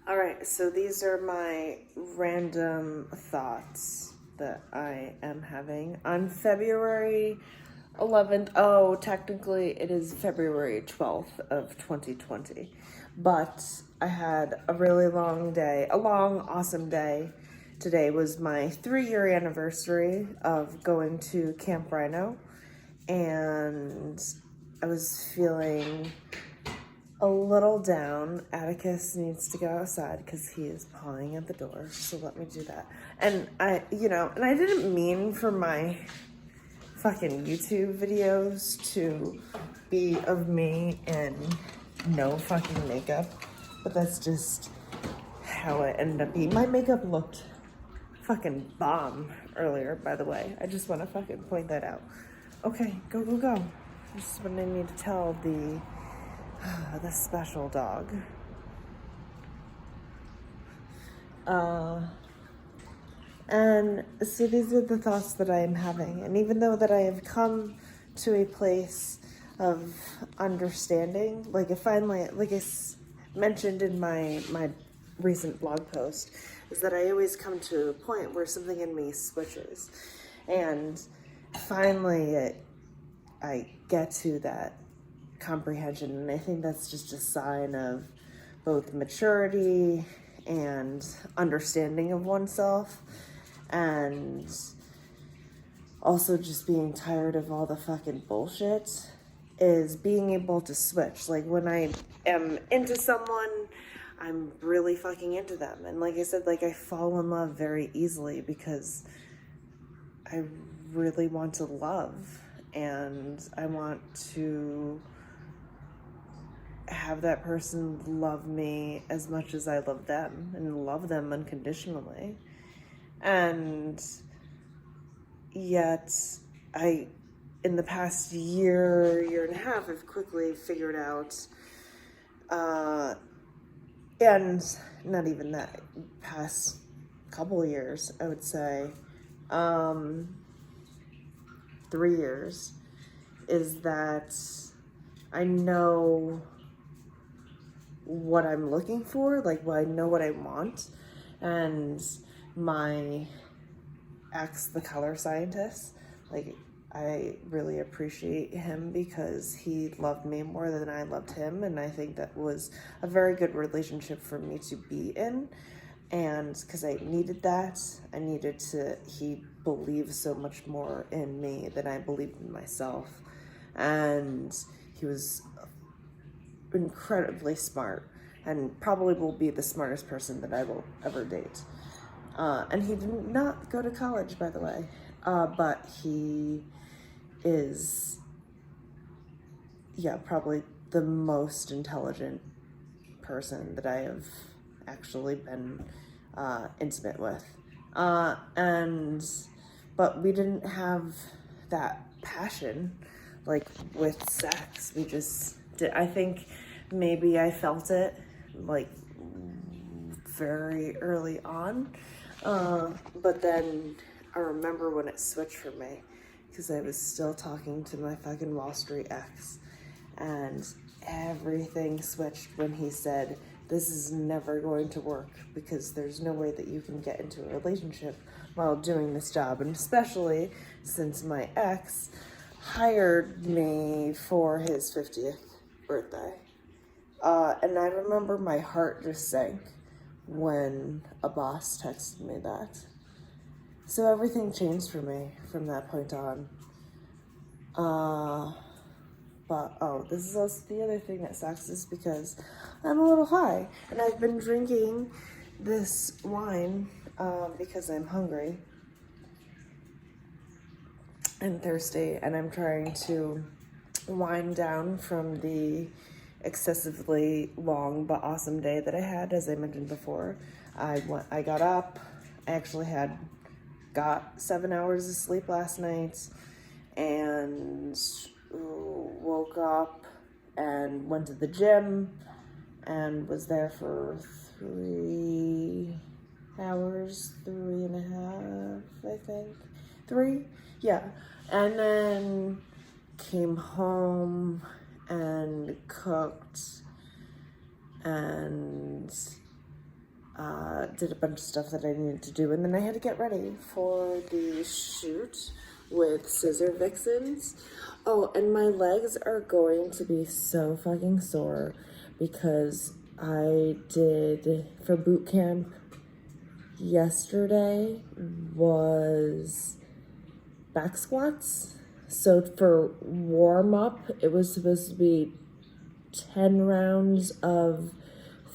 All right, so these are my random thoughts that I am having on February 11th. Oh, technically it is February 12th of 2020. But I had a really long day, a long, awesome day. Today was my 3-year anniversary of going to Camp Rhino, and I was feeling a little down. Atticus needs to go outside because he is pawing at the door. So let me do that. And I didn't mean for my fucking YouTube videos to be of me in no fucking makeup, but that's just how it ended up being. My makeup looked fucking bomb earlier, by the way. I just want to fucking point that out. Okay, go, go, go. This is what I need to tell the special dog. And so these are the thoughts that I am having. And even though that I have come to a place of understanding, like I finally, like I mentioned in my recent blog post, is that I always come to a point where something in me switches. And finally I get to that comprehension, and I think that's just a sign of both maturity and understanding of oneself, and also just being tired of all the fucking bullshit, is being able to switch. Like when I am into someone, I'm really fucking into them, and like I said, like I fall in love very easily because I really want to love, and I want to have that person love me as much as I love them, and love them unconditionally. And yet in the past year and a half, I've quickly figured out, and not even that, past couple of years, I would say, 3 years, is that I know what I'm looking for, like I know what I want. And my ex, the color scientist, like I really appreciate him because he loved me more than I loved him, and I think that was a very good relationship for me to be in. And because I needed that, he believed so much more in me than I believed in myself. And he was incredibly smart, and probably will be the smartest person that I will ever date. And he did not go to college, by the way, but he is, probably the most intelligent person that I have actually been intimate with. But we didn't have that passion like with sex. We just did. I think maybe I felt it like very early on, but then I remember when it switched for me, because I was still talking to my fucking Wall Street ex, and everything switched when he said, this is never going to work because there's no way that you can get into a relationship while doing this job. And especially since my ex hired me for his 50th birthday. And I remember my heart just sank when a boss texted me that. So everything changed for me from that point on. But this is also the other thing that sucks, is because I'm a little high, and I've been drinking this wine because I'm hungry and thirsty, and I'm trying to wind down from the excessively long but awesome day that I had. As I mentioned before, I got up. I actually got 7 hours of sleep last night, and woke up and went to the gym and was there for 3 hours, 3.5, I think. 3? Yeah. And then came home and cooked and did a bunch of stuff that I needed to do, and then I had to get ready for the shoot with Scissor Vixens. Oh, and my legs are going to be so fucking sore because I did, for boot camp yesterday was back squats. So for warm up, it was supposed to be 10 rounds of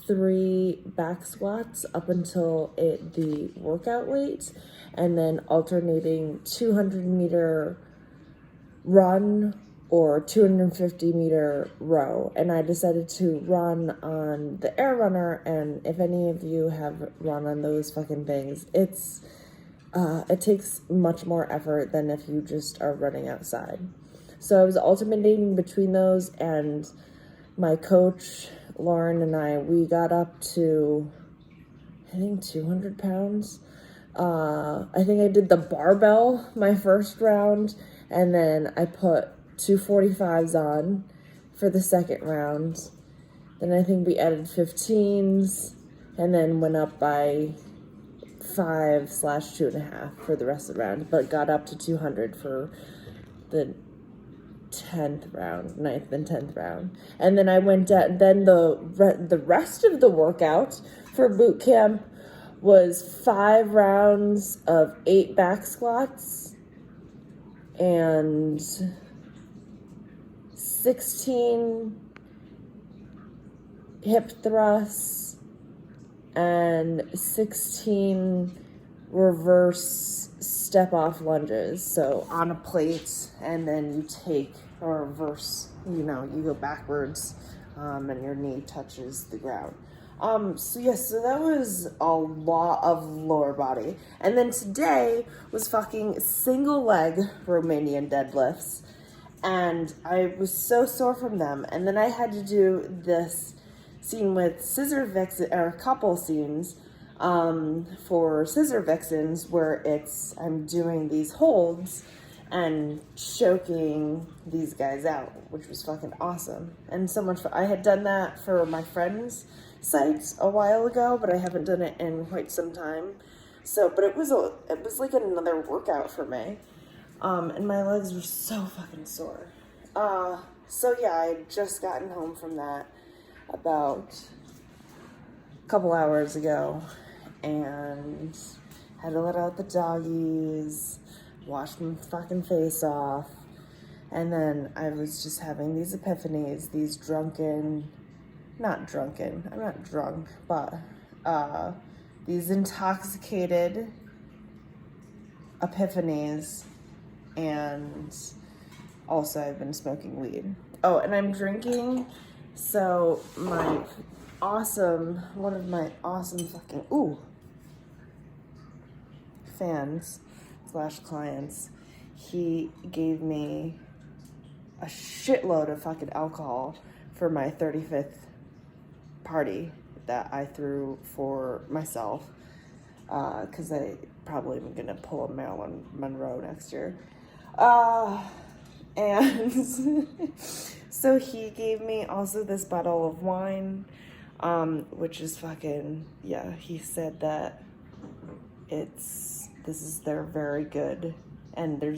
3 back squats up until the workout weight, and then alternating 200-meter run or 250-meter row. And I decided to run on the Air Runner, and if any of you have run on those fucking things, it takes much more effort than if you just are running outside. So I was alternating between those, and my coach, Lauren, and we got up to, I think, 200 pounds. I think I did the barbell my first round, and then I put 245s on for the second round. Then I think we added 15s, and then went up by 5/2.5 for the rest of the round, but got up to 200 for the 10th round, 9th and 10th round. And then I went down, then the rest of the workout for boot camp was 5 rounds of 8 back squats and 16 hip thrusts and 16 reverse step-off lunges. So on a plate, and then you take a reverse, you go backwards, and your knee touches the ground. So that was a lot of lower body. And then today was fucking single leg Romanian deadlifts. And I was so sore from them. And then I had to do this scene with Scissor Vixen, or a couple scenes, for Scissor Vixens, where I'm doing these holds and choking these guys out, which was fucking awesome. And so much fun. I had done that for my friend's sites a while ago, but I haven't done it in quite some time. So, but it was like another workout for me. And my legs were so fucking sore. So yeah, I had just gotten home from that about a couple hours ago, and had to let out the doggies, wash my fucking face off, and then I was just having these epiphanies, these not drunken, I'm not drunk, but these intoxicated epiphanies, and also I've been smoking weed. Oh, and I'm drinking, so one of my awesome fucking, fans / clients, he gave me a shitload of fucking alcohol for my 35th party that I threw for myself, because I probably am gonna pull a Marilyn Monroe next year. And so he gave me also this bottle of wine, which is fucking, yeah, he said that they're very good, and there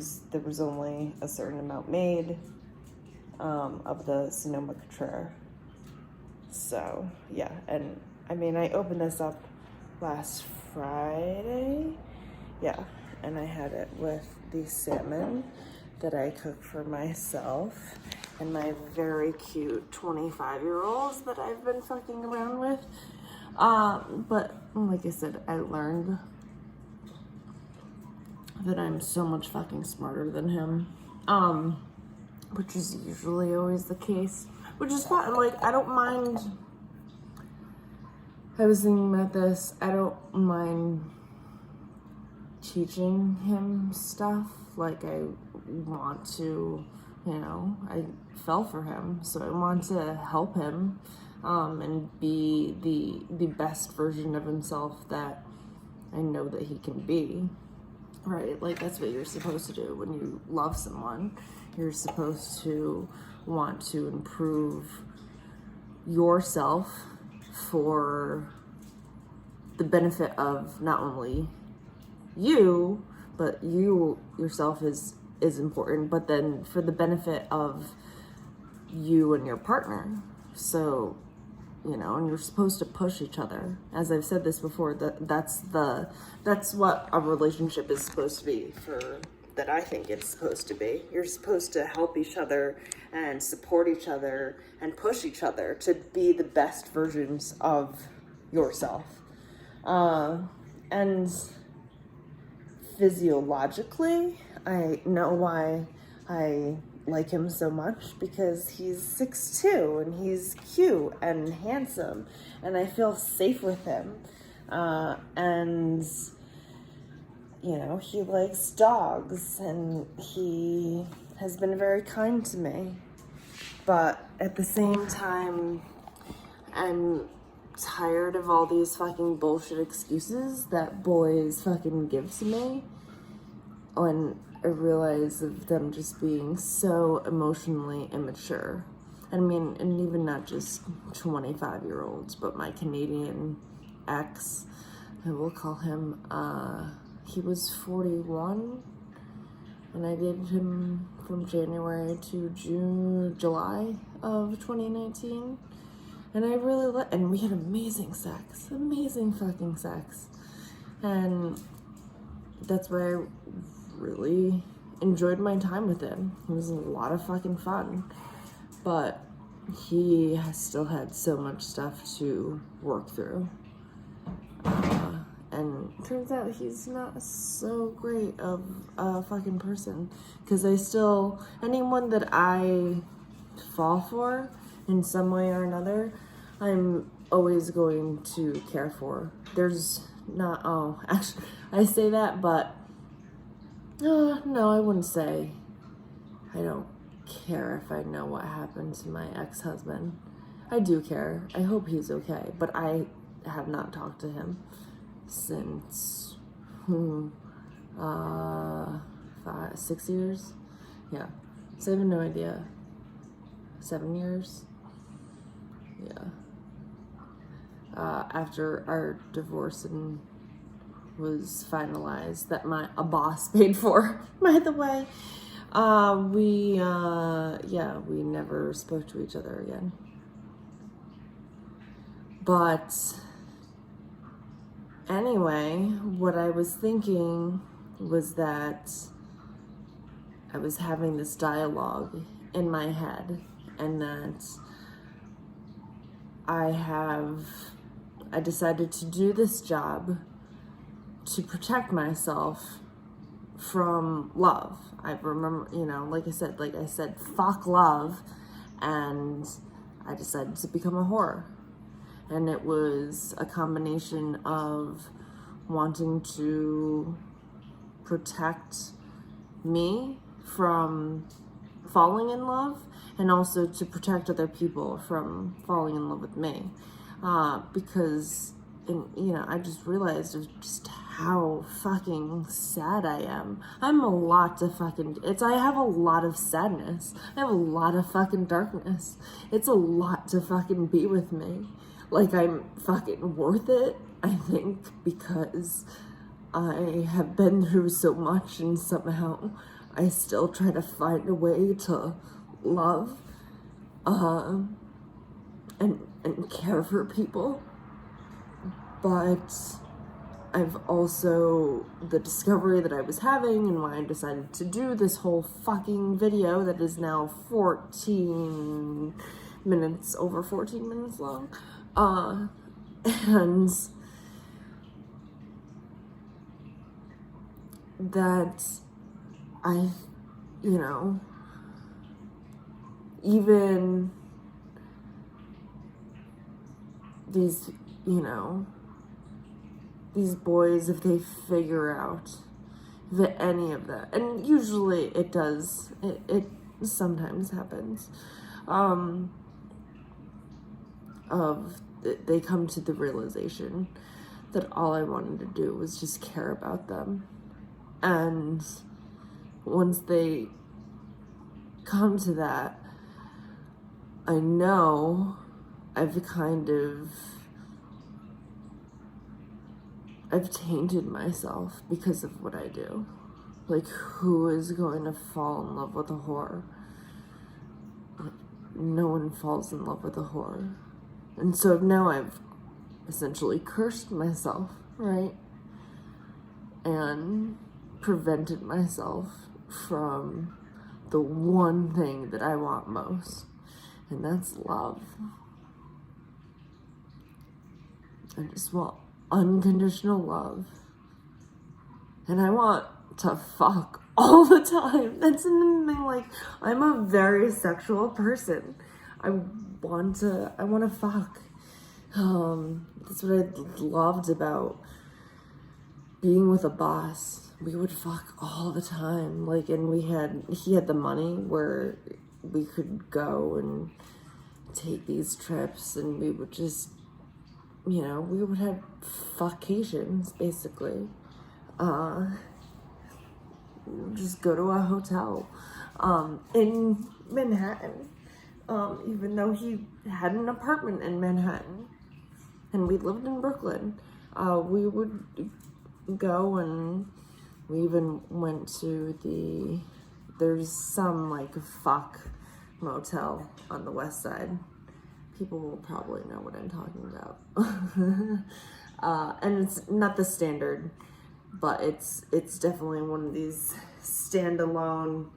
was only a certain amount made, of the Sonoma Cutrer. So, yeah, and I mean, I opened this up last Friday, yeah, and I had it with the salmon that I cooked for myself and my very cute 25-year-olds that I've been fucking around with. But like I said, I learned that I'm so much fucking smarter than him, which is usually always the case, which is fine. Like, I don't mind. I was thinking about this. I don't mind teaching him stuff. Like, I want to, I fell for him, so I want to help him, and be the best version of himself that I know that he can be, right? Like, that's what you're supposed to do when you love someone. You're supposed to want to improve yourself for the benefit of not only you, but you yourself is important, but then for the benefit of you and your partner. So, you know, and you're supposed to push each other. As I've said this before, that's what a relationship is supposed to be, that I think it's supposed to be. You're supposed to help each other and support each other and push each other to be the best versions of yourself. And physiologically, I know why I like him so much, because he's 6'2" and he's cute and handsome, and I feel safe with him. And you know, he likes dogs, and he has been very kind to me. But at the same time, I'm tired of all these fucking bullshit excuses that boys fucking give to me, when I realize of them just being so emotionally immature. I mean, and even not just 25-year-olds, but my Canadian ex, I will call him, he was 41, and I dated him from January to July of 2019. And I really and we had amazing fucking sex. And that's why I really enjoyed my time with him. It was a lot of fucking fun. But he has still had so much stuff to work through. And it turns out he's not so great of a fucking person. Because anyone that I fall for in some way or another, I'm always going to care for. Actually, I say that, but no, I wouldn't say I don't care if I know what happened to my ex-husband. I do care. I hope he's okay, but I have not talked to him since 6 years. Yeah, so I have no idea. 7 years. Yeah. After our divorce and was finalized, that a boss paid for, by the way, we never spoke to each other again. But anyway, what I was thinking was that I was having this dialogue in my head, and that I decided to do this job to protect myself from love. I remember, like I said, fuck love, and I decided to become a whore. And it was a combination of wanting to protect me from falling in love, and also to protect other people from falling in love with me. Because, I just realized of just how fucking sad I am. I have a lot of sadness. I have a lot of fucking darkness. It's a lot to fucking be with me. Like, I'm fucking worth it, I think, because I have been through so much, and somehow I still try to find a way to love, and care for people. But I've also, the discovery that I was having, and why I decided to do this whole fucking video that is now over 14 minutes long, and that even these boys, if they figure out that any of that, and usually it does, it sometimes happens, they come to the realization that all I wanted to do was just care about them. And once they come to that, I know I've kind of I've tainted myself because of what I do. Like, who is going to fall in love with a whore? Like, no one falls in love with a whore. And so now I've essentially cursed myself, right? And prevented myself from the one thing that I want most, and that's love. I just want unconditional love. And I want to fuck all the time. That's another thing, like, I'm a very sexual person. I want to fuck. That's what I loved about being with a boss. We would fuck all the time. Like, and he had the money where we could go and take these trips, and we would just, we would have fuckations, basically. Just go to a hotel, in Manhattan, even though he had an apartment in Manhattan, and we lived in Brooklyn. We would go, and we even went to there's some, like, fuck motel on the west side. People will probably know what I'm talking about. And it's not the standard, but it's definitely one of these standalone,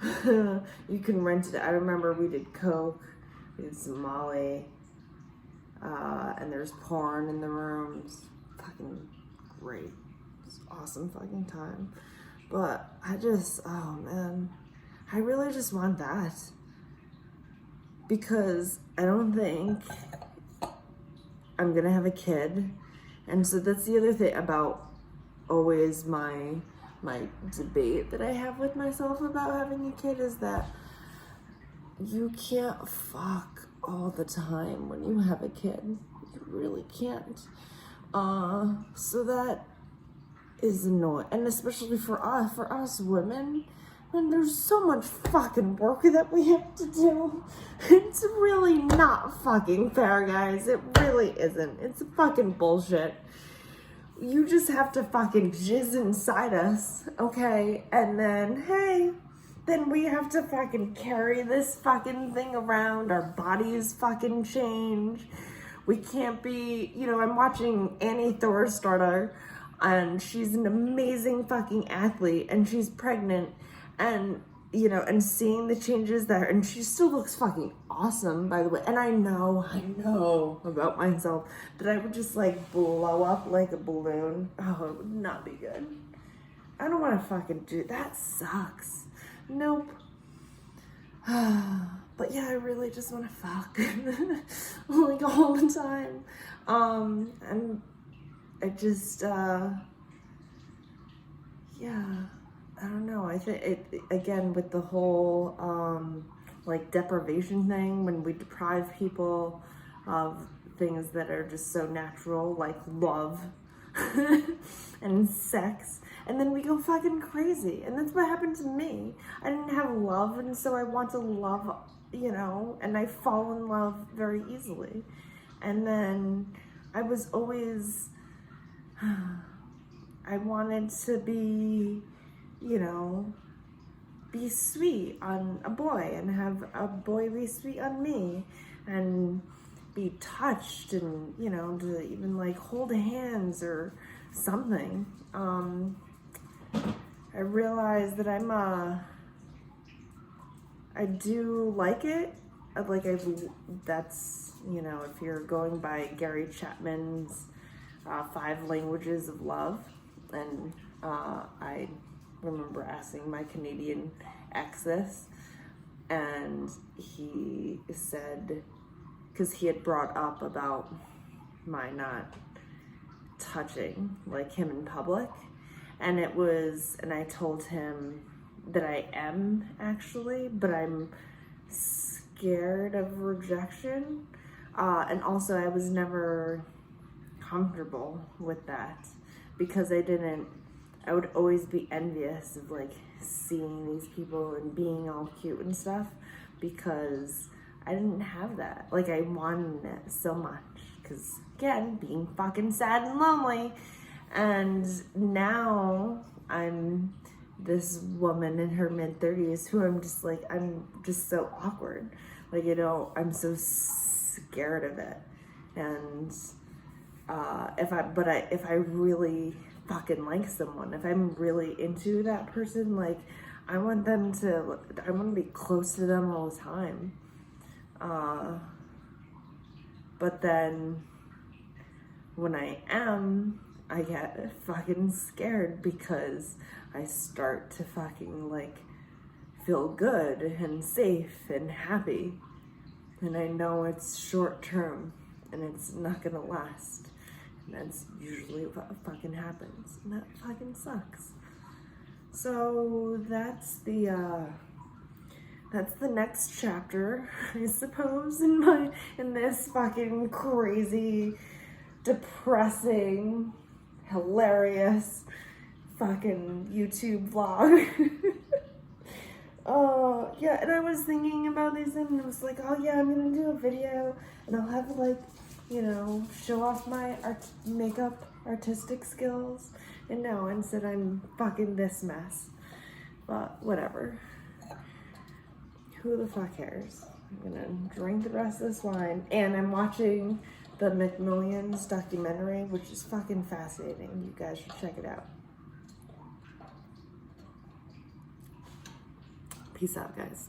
you can rent it. I remember we did coke, we did some Molly, and there's porn in the rooms. Fucking great. It's awesome fucking time. But oh man, I really just want that, because I don't think I'm gonna have a kid. And so that's the other thing about always my debate that I have with myself about having a kid, is that you can't fuck all the time when you have a kid. You really can't. So that is annoying, and especially for us women, and there's so much fucking work that we have to do. It's really not fucking fair, guys. It really isn't. It's fucking bullshit. You just have to fucking jizz inside us, okay? And then, hey, then we have to fucking carry this fucking thing around. Our bodies fucking change. We can't be, I'm watching Annie Thorstarter, and she's an amazing fucking athlete, and she's pregnant, and, and seeing the changes there, and she still looks fucking awesome, by the way. And I know about myself that I would just, like, blow up like a balloon. Oh, it would not be good. I don't want to fucking do that. Sucks. Nope. But yeah, I really just want to fuck, like, all the time. And I just, yeah, I don't know. I think it, again, with the whole, like, deprivation thing, when we deprive people of things that are just so natural, like love and sex, and then we go fucking crazy. And that's what happened to me. I didn't have love, and so I want to love, and I fall in love very easily. And then I was always, I wanted to be, be sweet on a boy, and have a boy be sweet on me, and be touched, and, to even, like, hold hands or something. I realized that I do like it. That's, if you're going by Gary Chapman's 5 languages of love, and I remember asking my Canadian ex this, and he said, because he had brought up about my not touching, like, him in public, and I told him that I am, actually, but I'm scared of rejection, and also I was never comfortable with that, because I would always be envious of, like, seeing these people and being all cute and stuff, because I didn't have that. Like, I wanted it so much, because, again, being fucking sad and lonely, And now I'm this woman in her mid-30s who I'm just so awkward. Like, you know, I'm so scared of it. And if I really fucking like someone, if I'm really into that person, like, I want to be close to them all the time. But then when I am, I get fucking scared because I start to fucking like feel good and safe and happy. And I know it's short term and it's not gonna last. And that's usually what fucking happens. And that fucking sucks. So that's the next chapter, I suppose, in this fucking crazy, depressing, hilarious fucking YouTube vlog. Yeah, and I was thinking about these and I was like, oh yeah, I'm gonna do a video and I'll have like, you know, show off my makeup artistic skills. And no, instead I'm fucking this mess. But whatever. Who the fuck cares? I'm gonna drink the rest of this wine. And I'm watching the McMillions documentary, which is fucking fascinating. You guys should check it out. Peace out, guys.